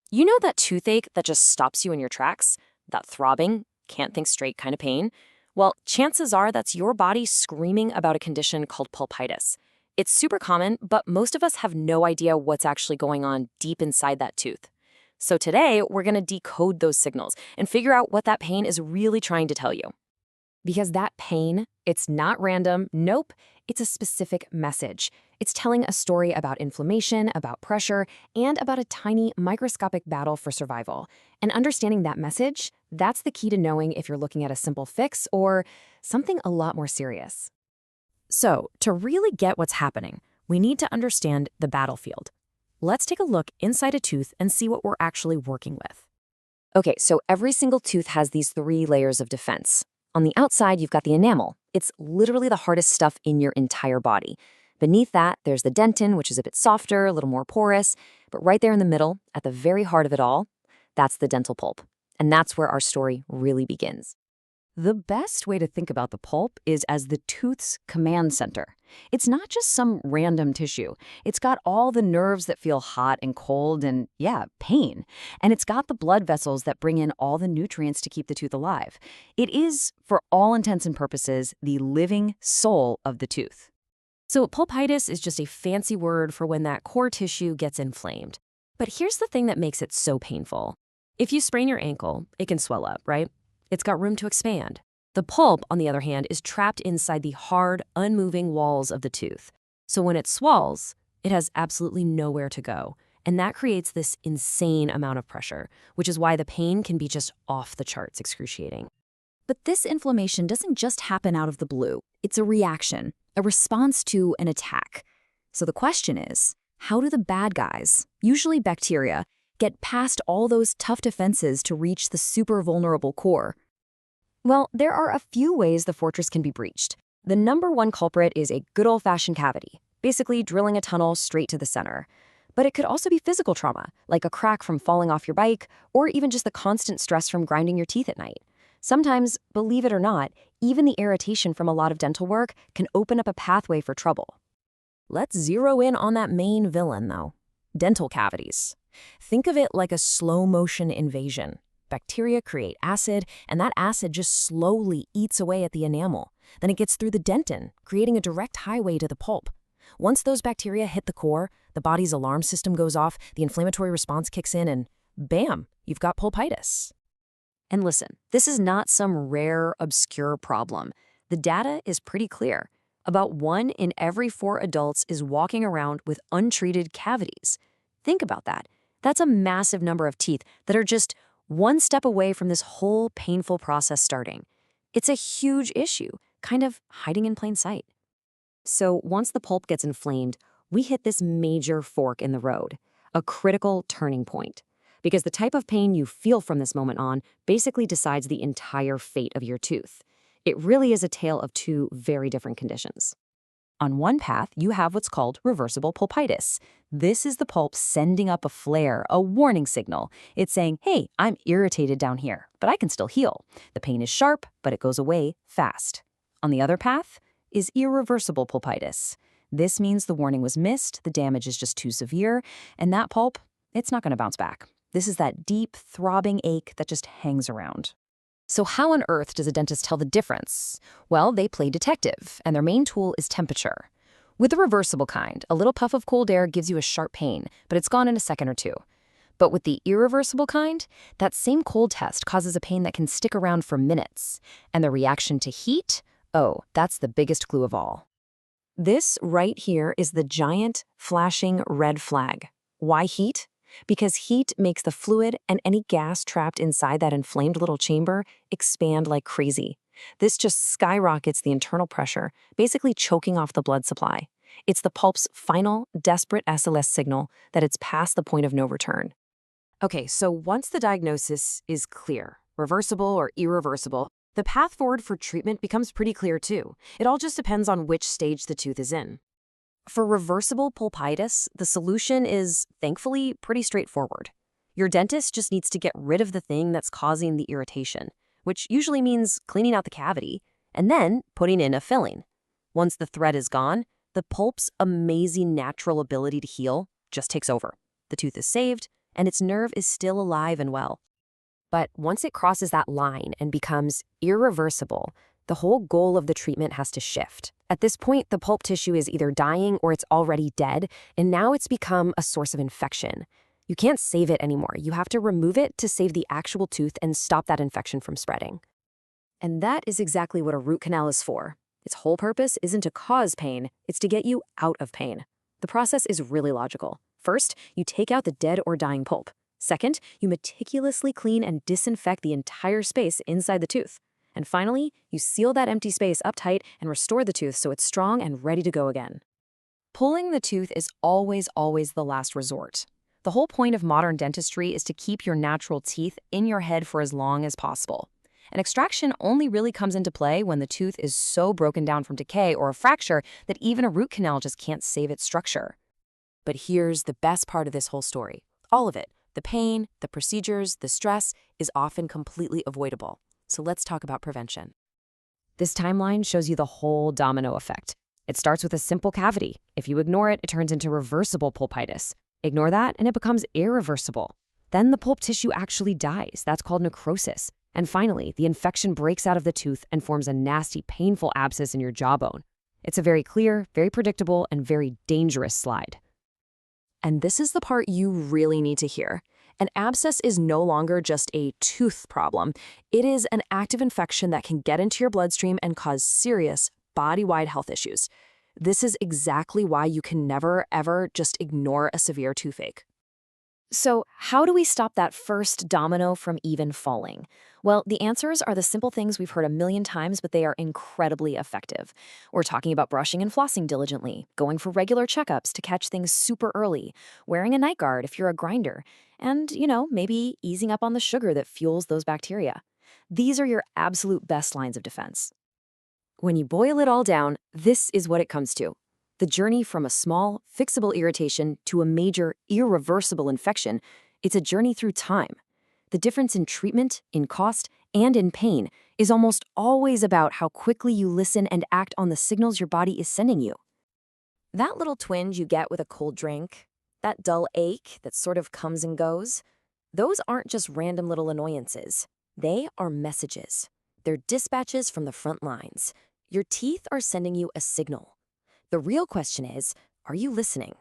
You know that toothache that just stops you in your tracks? That throbbing, can't think straight kind of pain? Well, chances are that's your body screaming about a condition called pulpitis. It's super common, but most of us have no idea what's actually going on deep inside that tooth. So today, we're going to decode those signals and figure out what that pain is really trying to tell you. Because that pain, it's not random, nope, it's a specific message. It's telling a story about inflammation, about pressure, and about a tiny microscopic battle for survival. And understanding that message, that's the key to knowing if you're looking at a simple fix or something a lot more serious. So, to really get what's happening, we need to understand the battlefield. Let's take a look inside a tooth and see what we're actually working with. Okay, so every single tooth has these 3 layers of defense. On the outside, you've got the enamel. It's literally the hardest stuff in your entire body. Beneath that, there's the dentin, which is a bit softer, a little more porous. But right there in the middle, at the very heart of it all, that's the dental pulp. And that's where our story really begins. The best way to think about the pulp is as the tooth's command center. It's not just some random tissue. It's got all the nerves that feel hot and cold and, yeah, pain. And it's got the blood vessels that bring in all the nutrients to keep the tooth alive. It is, for all intents and purposes, the living soul of the tooth. So pulpitis is just a fancy word for when that core tissue gets inflamed. But here's the thing that makes it so painful. If you sprain your ankle, it can swell up, right? It's got room to expand. The pulp, on the other hand, is trapped inside the hard, unmoving walls of the tooth. So when it swells, it has absolutely nowhere to go. And that creates this insane amount of pressure, which is why the pain can be just off the charts excruciating. But this inflammation doesn't just happen out of the blue. It's a reaction, a response to an attack. So the question is, how do the bad guys, usually bacteria, get past all those tough defenses to reach the super vulnerable core? Well, there are a few ways the fortress can be breached. The number one culprit is a good old-fashioned cavity, basically drilling a tunnel straight to the center. But it could also be physical trauma, like a crack from falling off your bike, or even just the constant stress from grinding your teeth at night. Sometimes, believe it or not, even the irritation from a lot of dental work can open up a pathway for trouble. Let's zero in on that main villain, though. Dental cavities. Think of it like a slow-motion invasion. Bacteria create acid, and that acid just slowly eats away at the enamel. Then it gets through the dentin, creating a direct highway to the pulp. Once those bacteria hit the core, the body's alarm system goes off, the inflammatory response kicks in, and bam, you've got pulpitis. And listen, this is not some rare, obscure problem. The data is pretty clear. About 1 in every 4 adults is walking around with untreated cavities. Think about that. That's a massive number of teeth that are just one step away from this whole painful process starting. It's a huge issue, kind of hiding in plain sight. So once the pulp gets inflamed, we hit this major fork in the road, a critical turning point. Because the type of pain you feel from this moment on basically decides the entire fate of your tooth. It really is a tale of 2 very different conditions. On one path, you have what's called reversible pulpitis. This is the pulp sending up a flare, a warning signal. It's saying, hey, I'm irritated down here, but I can still heal. The pain is sharp, but it goes away fast. On the other path is irreversible pulpitis. This means the warning was missed, the damage is just too severe, and that pulp, it's not going to bounce back. This is that deep, throbbing ache that just hangs around. So how on earth does a dentist tell the difference? Well, they play detective, and their main tool is temperature. With the reversible kind, a little puff of cold air gives you a sharp pain, but it's gone in a second or 2. But with the irreversible kind, that same cold test causes a pain that can stick around for minutes. And the reaction to heat? Oh, that's the biggest clue of all. This right here is the giant, flashing red flag. Why heat? Because heat makes the fluid and any gas trapped inside that inflamed little chamber expand like crazy. This just skyrockets the internal pressure, basically choking off the blood supply. It's the pulp's final, desperate SOS signal that it's past the point of no return. Okay, so once the diagnosis is clear, reversible or irreversible, the path forward for treatment becomes pretty clear too. It all just depends on which stage the tooth is in. For reversible pulpitis, the solution is, thankfully, pretty straightforward. Your dentist just needs to get rid of the thing that's causing the irritation, which usually means cleaning out the cavity, and then putting in a filling. Once the threat is gone, the pulp's amazing natural ability to heal just takes over. The tooth is saved, and its nerve is still alive and well. But once it crosses that line and becomes irreversible, the whole goal of the treatment has to shift. At this point, the pulp tissue is either dying or it's already dead, and now it's become a source of infection. You can't save it anymore. You have to remove it to save the actual tooth and stop that infection from spreading. And that is exactly what a root canal is for. Its whole purpose isn't to cause pain, it's to get you out of pain. The process is really logical. First, you take out the dead or dying pulp. Second, you meticulously clean and disinfect the entire space inside the tooth. And finally, you seal that empty space up tight and restore the tooth so it's strong and ready to go again. Pulling the tooth is always the last resort. The whole point of modern dentistry is to keep your natural teeth in your head for as long as possible. An extraction only really comes into play when the tooth is so broken down from decay or a fracture that even a root canal just can't save its structure. But here's the best part of this whole story. All of it, the pain, the procedures, the stress, is often completely avoidable. So let's talk about prevention. This timeline shows you the whole domino effect. It starts with a simple cavity. If you ignore it, it turns into reversible pulpitis. Ignore that, and it becomes irreversible. Then the pulp tissue actually dies. That's called necrosis. And finally, the infection breaks out of the tooth and forms a nasty, painful abscess in your jawbone. It's a very clear, very predictable, and very dangerous slide. And this is the part you really need to hear. An abscess is no longer just a tooth problem. It is an active infection that can get into your bloodstream and cause serious, body-wide health issues. This is exactly why you can never, ever just ignore a severe toothache. So how do we stop that first domino from even falling? Well, the answers are the simple things we've heard a million times, but they are incredibly effective. We're talking about brushing and flossing diligently, going for regular checkups to catch things super early, wearing a night guard if you're a grinder, and, maybe easing up on the sugar that fuels those bacteria. These are your absolute best lines of defense. When you boil it all down, this is what it comes to. The journey from a small, fixable irritation to a major, irreversible infection, it's a journey through time. The difference in treatment, in cost, and in pain is almost always about how quickly you listen and act on the signals your body is sending you. That little twinge you get with a cold drink, that dull ache that sort of comes and goes, those aren't just random little annoyances. They are messages. They're dispatches from the front lines. Your teeth are sending you a signal. The real question is, are you listening?